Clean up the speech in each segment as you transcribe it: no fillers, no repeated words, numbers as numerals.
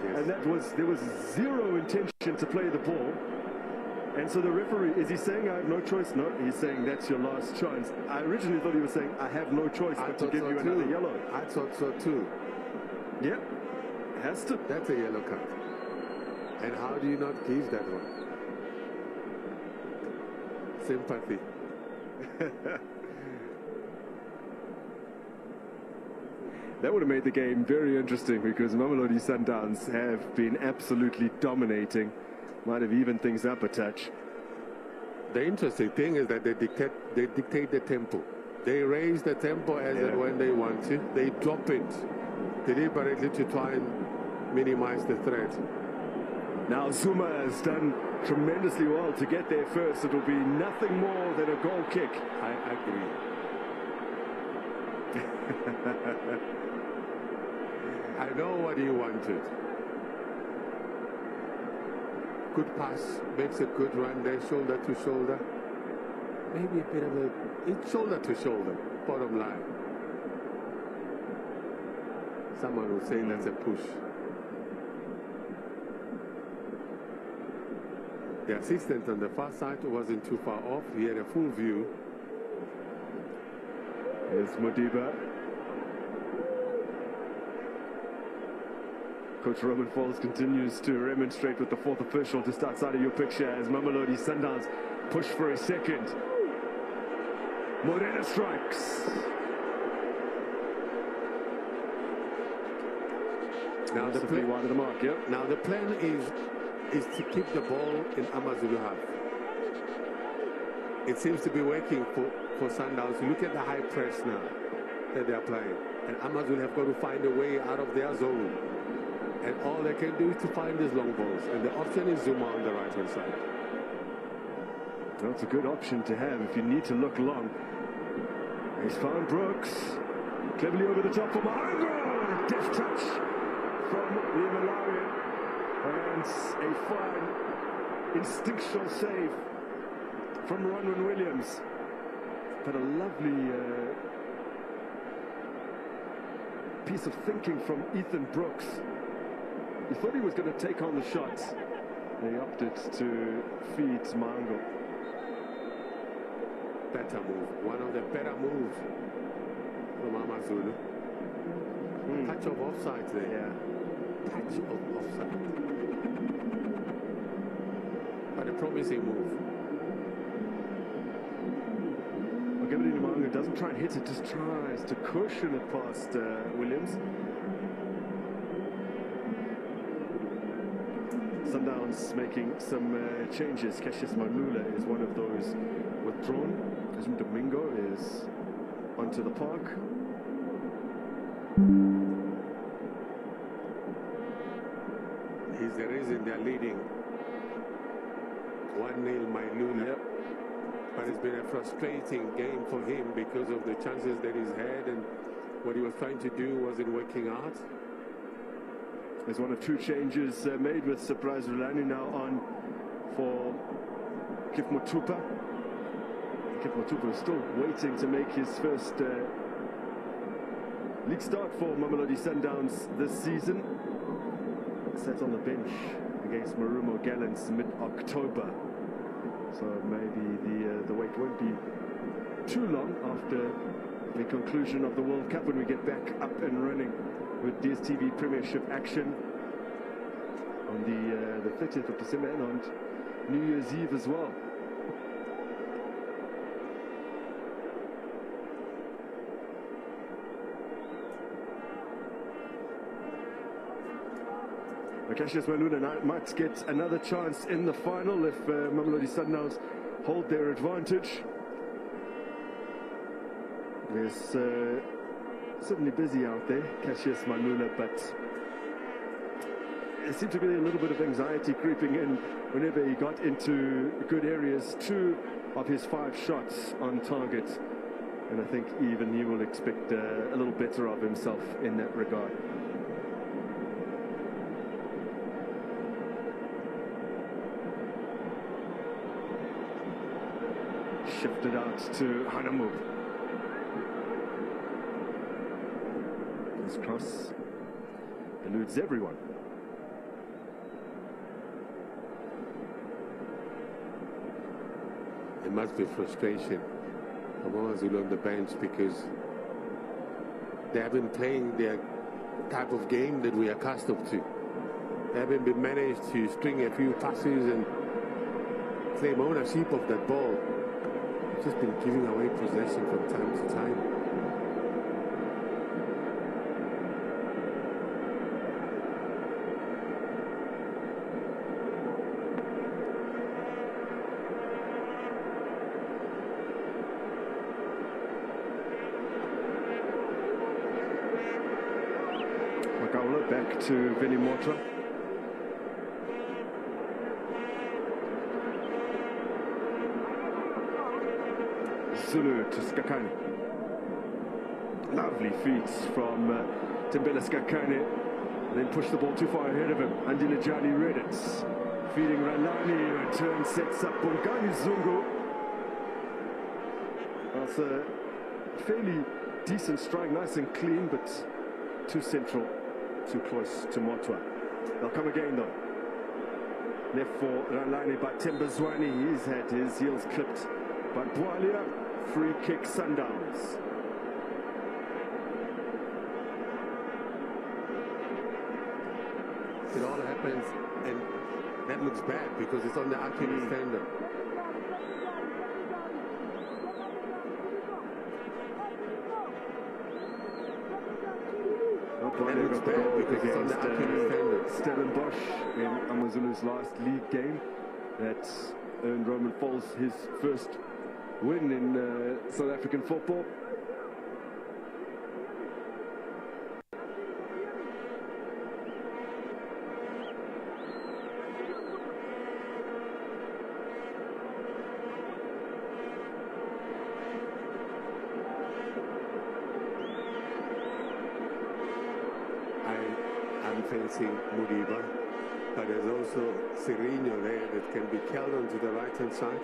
Yes. And there was zero intention to play the ball. And so the referee, is he saying I have no choice? No, he's saying that's your last chance. I originally thought he was saying I have no choice but to give you another yellow. I thought so too. Yeah, has to. That's a yellow card. And how do you not give that one? Sympathy. That would have made the game very interesting because Mamelodi Sundowns have been absolutely dominating. Might have evened things up a touch. The interesting thing is that they dictate the tempo. They raise the tempo as and when they want to. They drop it deliberately to try and minimize the threat. Now Zuma has done tremendously well to get there first. It will be nothing more than a goal kick. I agree. I know what he wanted. Good pass, makes a good run there, shoulder to shoulder. Maybe a bit of it's shoulder to shoulder, bottom line. Someone will say that's a push. The assistant on the far side wasn't too far off. He had a full view. Here's Modiba. Coach Roman Falls continues to remonstrate with the fourth official just outside of your picture as Mamelodi Sundowns push for a second. Morena strikes. Now the play wide of the mark, yep. Now the plan is to keep the ball in Amazulu half. It seems to be working for Sundowns. Look at the high press now that they are playing. And Amazulu have got to find a way out of their zone. And all they can do is to find these long balls. And the option is Zuma on the right-hand side. Well, it's a good option to have if you need to look long. He's found Brooks. Cleverly over the top for Mahango. Deft touch from the Malawian. And a fine instinctual save from Ronwen Williams. But a lovely piece of thinking from Ethan Brooks. He thought he was going to take on the shots. They opted to feed Mango. Better move. One of the better moves from Amazulu. Touch of offside there. Yeah. Touch of offside. But a promising move. Gabriel Mango doesn't try and hit it, just tries to cushion it past Williams. Sundowns making some changes. Cassius Manula is one of those withdrawn. Kazim Domingo is onto the park. He's the reason they're leading 1-0 Manula. Yep. But it's been a frustrating game for him because of the chances that he's had and what he was trying to do wasn't working out. There's one of two changes made with Surprise Rulani now on for Kif Motupa. Kif Motupa is still waiting to make his first league start for Mamelodi Sundowns this season. Sat on the bench against Marumo Gallants mid-October. So maybe the wait won't be too long after the conclusion of the World Cup when we get back up and running with DSTV Premiership action on the 30th of December and on New Year's Eve as well. Cassius Manula might get another chance in the final if Mamelodi Sundowns hold their advantage. There's certainly busy out there, Cassius Manula, but there seemed to be a little bit of anxiety creeping in whenever he got into good areas. 2 of his 5 shots on target, and I think even he will expect a little better of himself in that regard. Shifted out to Hanamu. His cross eludes everyone. it must be frustration from Amazulu on the bench, because they haven't playing their type of game that we are accustomed to. They haven't been managed to string a few passes and claim ownership of that ball. They've just been giving away possession from time to time. Back to Veli Motra. Zulu to Skakane. Lovely feats from Tembele Skakane. Then push the ball too far ahead of him. Andilejani read it. Feeding Ralani. Return sets up Bongani Zungu. That's a fairly decent strike, nice and clean, but too central. Too close to Motwa. They'll come again though. Left for Ralani by Tembazwani. He's had his heels clipped by Bwalia. Free kick Sundowns. It all happens, and that looks bad because it's on the Achilles tendon. That looks bad because it's on the Achilles tendon. Stellenbosch in Amazulu's last league game that earned Roman Falls his first win in South African football. I'm facing Mudiba, but there's also Serino there that can be held onto the right hand side.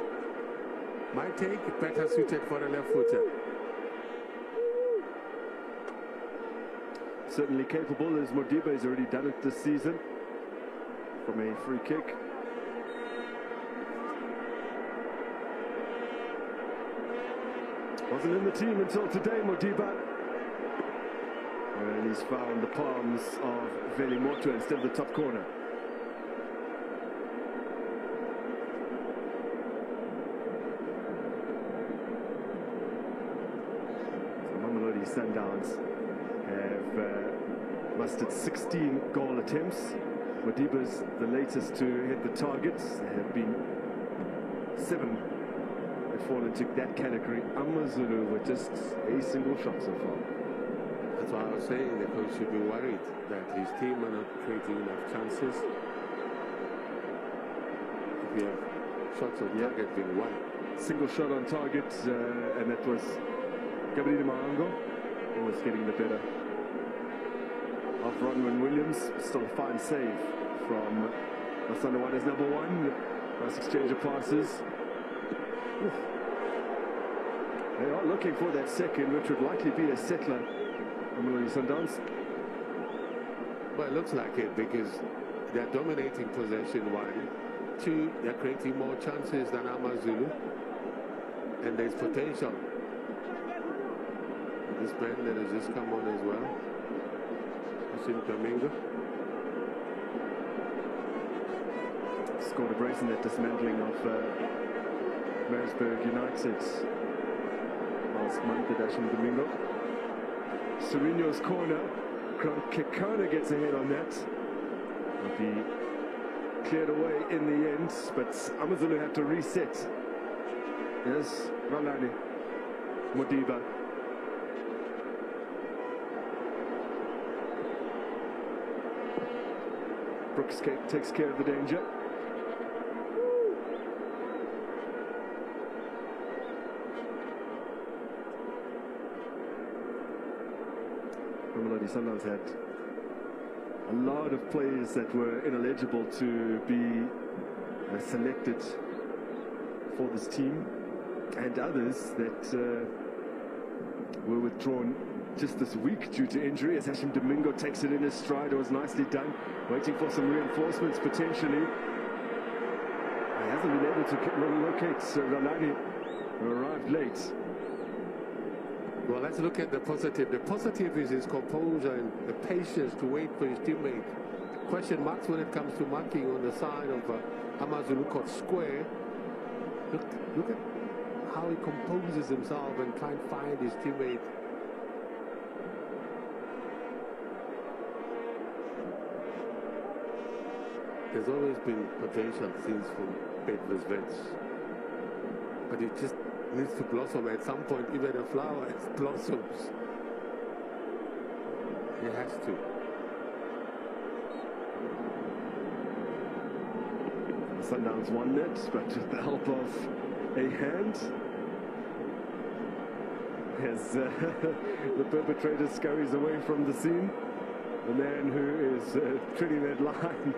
My take, better suited for a left footer. Certainly capable, as Mudiba has already done it this season from a free kick. Wasn't in the team until today, Mudiba. And he's found the palms of Veli Motra instead of the top corner. So Mamelodi Sundowns have mustered 16 goal attempts. Modiba's the latest to hit the targets. There have been 7 that fall into that category. Amazulu with just a single shot so far. That's why I was saying the coach should be worried that his team are not creating enough chances. If you have shots on target being one. Single shot on target, and that was Gabriel Mahango, who was getting the better of Ronwen Williams. Still a fine save from Masanawane's number 1. Nice exchange of passes. Oof. They are looking for that second, which would likely be a settler. Mamelodi Sundowns. Well, it looks like it because they're dominating possession 1. 2, they're creating more chances than Amazulu, and there's potential. And this man that has just come on as well, Ashim Domingo. Scored a brace in that dismantling of Maritzburg United last month at Ashim Domingo. Serino's corner, Kekana gets ahead on that. Will be cleared away in the end, but Amazulu have to reset. Yes, Ralani, Mudiba. Brooks takes care of the danger. Mamelodi Sundowns had a lot of players that were ineligible to be selected for this team, and others that were withdrawn just this week due to injury, as Hashim Domingo takes it in his stride. It was nicely done, waiting for some reinforcements potentially. He hasn't been able to locate Ralani. who arrived late. Well, let's look at the positive. The positive is his composure and the patience to wait for his teammate. Question marks when it comes to marking on the side of Amazulu caught square. Look at how he composes himself and try and find his teammate. There's always been potential since from Bedford's Vets, but it just needs to blossom at some point. Even a flower blossoms. It has to. Sundowns won it, but with the help of a hand, as the perpetrator scurries away from the scene, the man who is treading that line.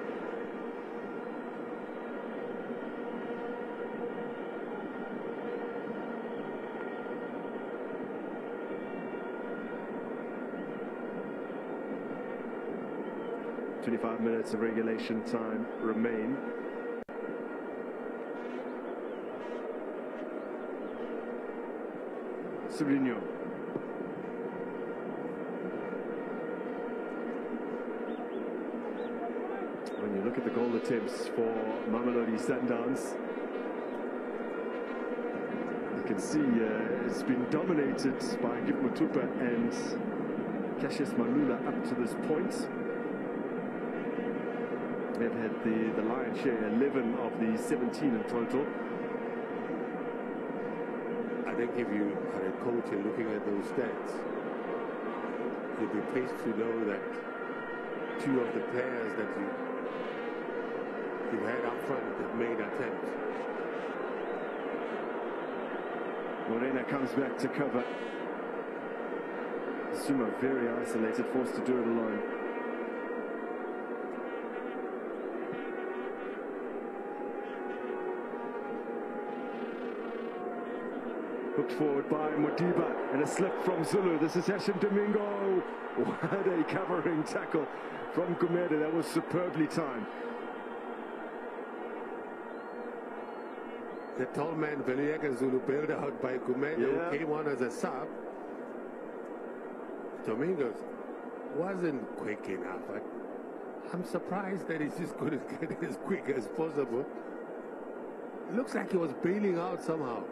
"25 minutes of regulation time remain." Surino. When you look at the goal attempts for Mamelodi Sundowns, you can see it's been dominated by Gip Mutupa and Cassius Malula up to this point. They've had the lion's share, 11 of the 17 in total. I think if you are a coach and looking at those stats, you'll be pleased to know that two of the players that you've had up front have made attempts. Morena comes back to cover. Zuma very isolated, forced to do it alone. Hooked forward by Modiba, and a slip from Zulu. This is Hashim Domingo. What a covering tackle from Gumede. That was superbly timed. The tall man, Veliega Zulu, bailed out by Gumede, who came on as a sub. Domingos wasn't quick enough. I'm surprised that he's just going to get it as quick as possible. It looks like he was bailing out somehow.